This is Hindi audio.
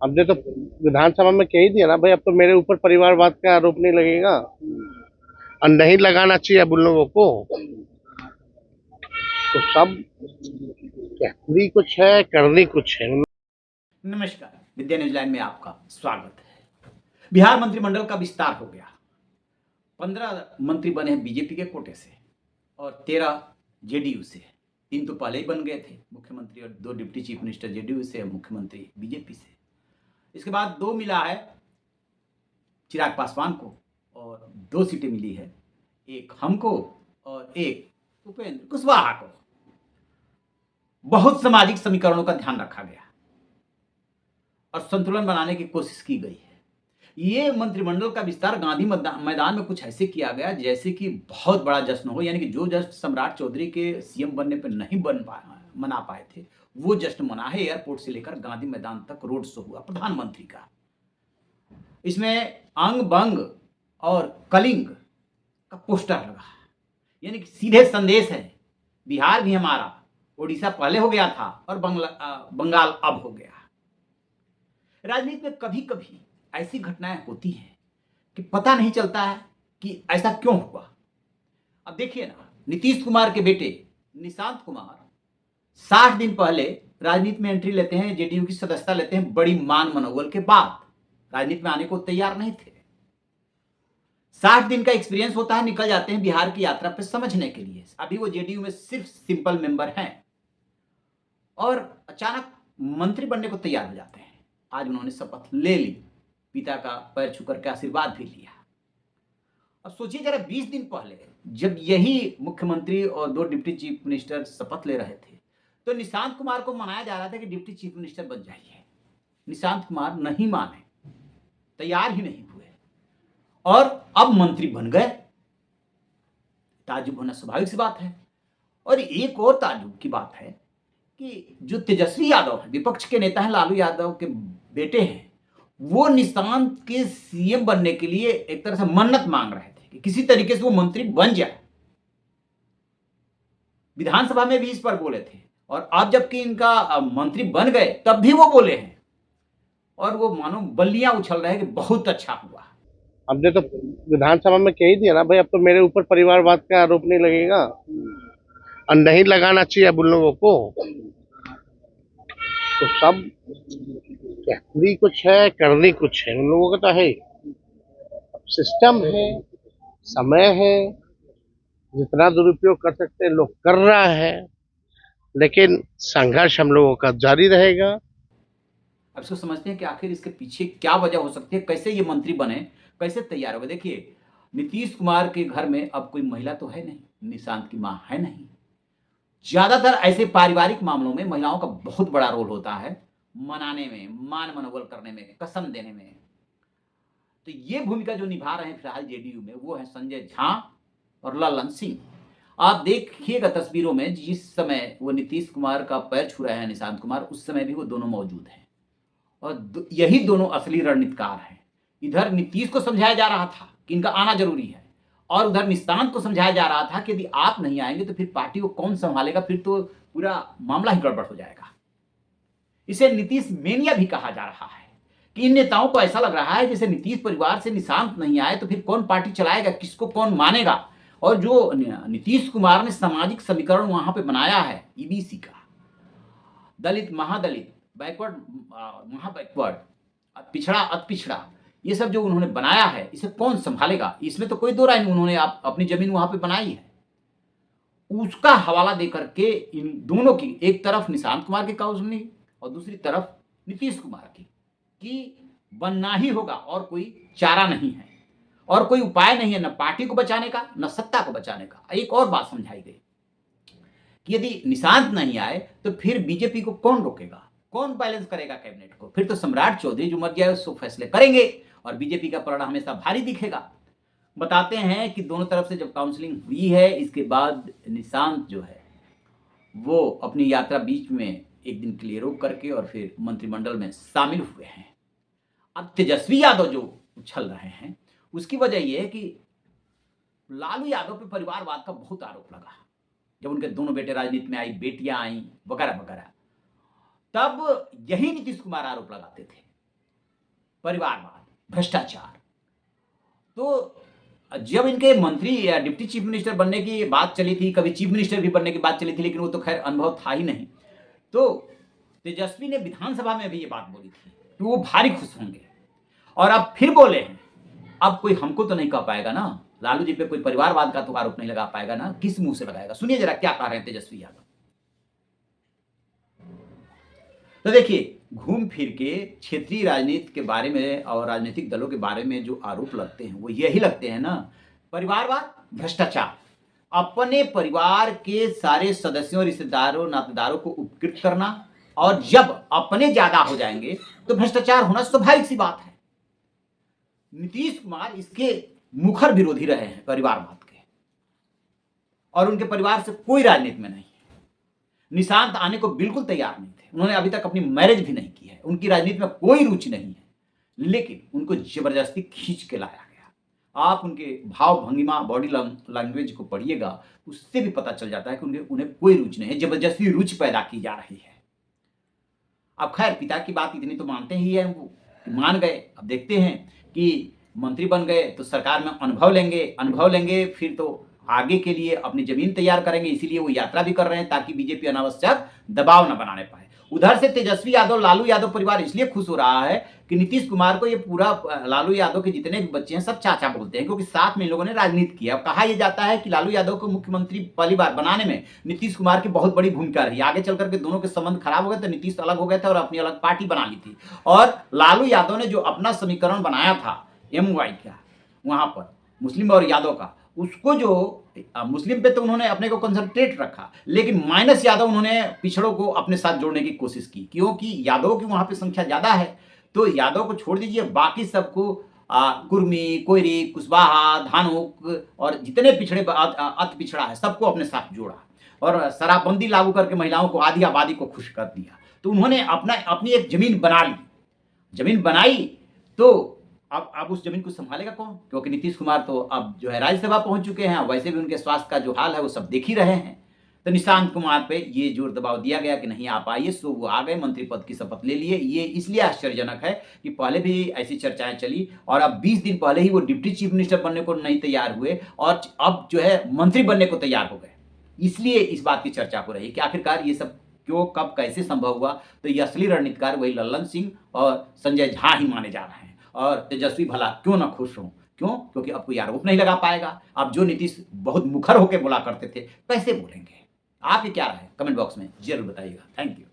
हमने तो विधानसभा में कह ही दिया ना भाई, अब तो मेरे ऊपर परिवारवाद का आरोप नहीं लगेगा और नहीं लगाना चाहिए अब उन लोगों को। तो सब कहनी कुछ है, करनी कुछ है। नमस्कार, विद्या न्यूज लाइन में आपका स्वागत है। बिहार मंत्रिमंडल का विस्तार हो गया। 15 मंत्री बने हैं बीजेपी के कोटे से और 13 जेडीयू से। 3 तो पहले ही बन गए थे मुख्यमंत्री, और 2 डिप्टी चीफ मिनिस्टर जेडीयू से और मुख्यमंत्री बीजेपी से। इसके बाद 2 मिला है चिराग पासवान को और 2 सीटें मिली है, एक हमको और एक उपेंद्र कुशवाहा को। बहुत सामाजिक समीकरणों का ध्यान रखा गया और संतुलन बनाने की कोशिश की गई है। ये मंत्रिमंडल का विस्तार गांधी मैदान में कुछ ऐसे किया गया जैसे कि बहुत बड़ा जश्न हो, यानी कि जो जश्न सम्राट चौधरी के सीएम बनने पर नहीं मना पाए थे, वो जश्न मना है। एयरपोर्ट से लेकर गांधी मैदान तक रोड शो हुआ प्रधानमंत्री का। इसमें अंग बंग और कलिंग का पोस्टर लगा, यानी कि सीधे संदेश है बिहार भी हमारा, उड़ीसा पहले हो गया था और बंगाल अब हो गया। राजनीति में कभी कभी ऐसी घटनाएं होती हैं कि पता नहीं चलता है कि ऐसा क्यों हुआ। अब देखिए ना, नीतीश कुमार के बेटे निशांत कुमार 60 दिन पहले राजनीति में एंट्री लेते हैं, जेडीयू की सदस्यता लेते हैं। बड़ी मान मनोबल के बाद राजनीति में आने को तैयार नहीं थे। 60 दिन का एक्सपीरियंस होता है, निकल जाते हैं बिहार की यात्रा पर समझने के लिए। अभी वो जेडीयू में सिर्फ सिंपल मेंबर हैं और अचानक मंत्री बनने को तैयार हो जाते हैं। आज उन्होंने शपथ ले ली, पिता का पैर छूकर के आशीर्वाद भी लिया। अब सोचिए जरा, 20 दिन पहले जब यही मुख्यमंत्री और 2 डिप्टी चीफ मिनिस्टर शपथ ले रहे थे तो निशांत कुमार को मनाया जा रहा था कि डिप्टी चीफ मिनिस्टर बन जाइए। निशांत कुमार नहीं माने, तैयार ही नहीं हुए और अब मंत्री बन गए। ताज्जुब होना स्वाभाविक सी बात है। और एक और ताज्जुब की बात है कि जो तेजस्वी यादव है, विपक्ष के नेता हैं, लालू यादव के बेटे हैं, वो निशांत के सीएम बनने के लिए एक तरह से मन्नत मांग रहे थे कि किसी तरीके से वो मंत्री बन जाए। विधानसभा में भी इस पर बोले थे और अब जबकि इनका मंत्री बन गए तब भी वो बोले हैं और वो मानो बल्लियां उछल रहे हैं कि बहुत अच्छा हुआ। हमने तो विधानसभा में कह ही दिया ना भाई, अब तो मेरे ऊपर परिवारवाद का आरोप नहीं लगेगा और नहीं लगाना चाहिए अब उन लोगों को। तो सब कहनी कुछ है, करनी कुछ है। उन लोगों का तो है, सिस्टम है, समय है, जितना दुरुपयोग कर सकते हैं लोग कर रहा है, लेकिन संघर्ष हम लोगों का जारी रहेगा। अब इसको समझते हैं कि आखिर इसके पीछे क्या वजह हो सकती है, कैसे ये मंत्री बने, कैसे तैयार हो गए। देखिए, नीतीश कुमार के घर में अब कोई महिला तो है नहीं, निशांत की मां है नहीं। ज्यादातर ऐसे पारिवारिक मामलों में महिलाओं का बहुत बड़ा रोल होता है, मनाने में, मान मनोबल करने में, कसम देने में। तो ये भूमिका जो निभा रहे हैं फिलहाल जेडीयू में, वो है संजय झा और ललन सिंह। आप देखिएगा तस्वीरों में, जिस समय वो नीतीश कुमार का पैर छू रहे हैं निशांत कुमार, उस समय भी वो दोनों मौजूद हैं और यही दोनों असली रणनीतिकार हैं। इधर नीतीश को समझाया जा रहा था कि इनका आना जरूरी है और उधर निशांत को समझाया जा रहा था कि यदि आप नहीं आएंगे तो फिर पार्टी को कौन संभालेगा, फिर तो पूरा मामला ही गड़बड़ हो जाएगा। इसे नीतीश मेनिया भी कहा जा रहा है कि इन नेताओं को ऐसा लग रहा है जैसे नीतीश परिवार से निशांत नहीं आए तो फिर कौन पार्टी चलाएगा, किसको कौन मानेगा। और जो नीतीश कुमार ने सामाजिक समीकरण वहां पे बनाया है, ईबीसी का, दलित महादलित, बैकवर्ड महाबैकवर्ड, पिछड़ा अति पिछड़ा, ये सब जो उन्होंने बनाया है, इसे कौन संभालेगा। इसमें तो कोई दो राय नहीं, उन्होंने आप अपनी जमीन वहां पे बनाई है। उसका हवाला देकर के इन दोनों की, एक तरफ निशांत कुमार की काउंसलिंग और दूसरी तरफ नीतीश कुमार की, कि बनना ही होगा और कोई चारा नहीं है और कोई उपाय नहीं है, न पार्टी को बचाने का न सत्ता को बचाने का। एक और बात समझाई गई कि यदि निशांत नहीं आए तो फिर बीजेपी को कौन रोकेगा, कौन बैलेंस करेगा कैबिनेट को। फिर तो सम्राट चौधरी जो मर्जी आए सो फैसले करेंगे और बीजेपी का परिणाम हमेशा भारी दिखेगा। बताते हैं कि दोनों तरफ से जब काउंसलिंग हुई है, इसके बाद निशांत जो है वो अपनी यात्रा बीच में एक दिन के लिए रोक करके और फिर मंत्रिमंडल में शामिल हुए हैं। अब तेजस्वी यादव जो उछल रहे हैं, उसकी वजह यह है कि लालू यादव पे परिवारवाद का बहुत आरोप लगा जब उनके दोनों बेटे राजनीति में आई, बेटियां आई वगैरह वगैरह। तब यही नीतीश कुमार आरोप लगाते थे परिवारवाद, भ्रष्टाचार। तो जब इनके मंत्री या डिप्टी चीफ मिनिस्टर बनने की बात चली थी, कभी चीफ मिनिस्टर भी बनने की बात चली थी, लेकिन वो तो खैर अनुभव था ही नहीं। तो तेजस्वी ने विधानसभा में भी ये बात बोली थी कि वो भारी खुश होंगे, और अब फिर बोले हैं। अब कोई हमको तो नहीं कह पाएगा ना, लालू जी पे कोई परिवारवाद का तो आरोप नहीं लगा पाएगा ना, किस मुंह से लगाएगा? सुनिए जरा क्या कह रहे हैं तेजस्वी यादव। तो देखिए, घूम फिर के क्षेत्रीय राजनीति के बारे में और राजनीतिक दलों के बारे में जो आरोप लगते हैं वो यही लगते हैं ना, परिवारवाद, भ्रष्टाचार, अपने परिवार के सारे सदस्यों, रिश्तेदारों, नातेदारों को उपकृत करना, और जब अपने ज्यादा हो जाएंगे तो भ्रष्टाचार होना स्वाभाविक सी बात है। नीतीश कुमार इसके मुखर विरोधी रहे हैं परिवारवाद के, और उनके परिवार से कोई राजनीति में नहीं है। निशांत आने को बिल्कुल तैयार नहीं थे, उन्होंने अभी तक अपनी मैरिज भी नहीं की है, उनकी राजनीति में कोई रुचि नहीं है, लेकिन उनको जबरदस्ती खींच के लाया गया। आप उनके भाव भंगिमा, बॉडी लैंग्वेज को पढ़िएगा, उससे भी पता चल जाता है कि उन्हें कोई रुचि नहीं है, जबरदस्ती रुचि पैदा की जा रही है। अब खैर पिता की बात इतनी तो मानते ही है, वो मान गए। अब देखते हैं कि मंत्री बन गए तो सरकार में अनुभव लेंगे, फिर तो आगे के लिए अपनी जमीन तैयार करेंगे, इसीलिए वो यात्रा भी कर रहे हैं ताकि बीजेपी अनावश्यक दबाव न बनाने पाए। उधर से तेजस्वी यादव, लालू यादव परिवार इसलिए खुश हो रहा है कि नीतीश कुमार को ये पूरा, लालू यादव के जितने भी बच्चे हैं सब चाचा बोलते हैं, क्योंकि साथ में इन लोगों ने राजनीति किया। कहा यह जाता है कि लालू यादव को मुख्यमंत्री पहली बार बनाने में नीतीश कुमार की बहुत बड़ी भूमिका रही। आगे चल करके दोनों के संबंध खराब हो गए थे, नीतीश अलग हो गए थे और अपनी अलग पार्टी बना ली थी, और लालू यादव ने जो अपना समीकरण बनाया था MY का, वहां पर मुस्लिम और यादव का, उसको जो मुस्लिम पे तो उन्होंने अपने को कंसंट्रेट रखा, लेकिन माइनस यादव उन्होंने पिछड़ों को अपने साथ जोड़ने की कोशिश की, क्योंकि यादव की वहां पे संख्या ज्यादा है। तो यादव को छोड़ दीजिए, बाकी सबको कुर्मी, कोयरी, कुशवाहा, धानुक और जितने पिछड़े अति पिछड़ा है सबको अपने साथ जोड़ा, और शराबबंदी लागू करके महिलाओं को, आधी आबादी को खुश कर दिया। तो उन्होंने अपनी एक जमीन बना ली। जमीन बनाई तो अब उस जमीन को संभालेगा कौन? क्योंकि नीतीश कुमार तो अब जो है राज्यसभा पहुंच चुके हैं, वैसे भी उनके स्वास्थ्य का जो हाल है वो सब देख ही रहे हैं। तो निशांत कुमार पे ये जोर दबाव दिया गया कि नहीं आप आइए, सो वो आ गए, मंत्री पद की शपथ ले लिए। ये इसलिए आश्चर्यजनक है कि पहले भी ऐसी चर्चाएं चली, और अब 20 दिन पहले ही वो डिप्टी चीफ मिनिस्टर बनने को नहीं तैयार हुए, और अब जो है मंत्री बनने को तैयार हो गए। इसलिए इस बात की चर्चा हो रही कि आखिरकार ये सब क्यों, कब, कैसे संभव हुआ। तो ये असली रणनीतिकार वही लल्लन सिंह और संजय झा ही माने जा रहे हैं, और तेजस्वी भला क्यों ना खुश हों। क्यों? क्योंकि अब कोई आरोप नहीं लगा पाएगा। अब जो नीतीश बहुत मुखर होकर बोला करते थे, कैसे बोलेंगे? आपकी क्या राय है? कमेंट बॉक्स में जरूर बताइएगा। Thank you.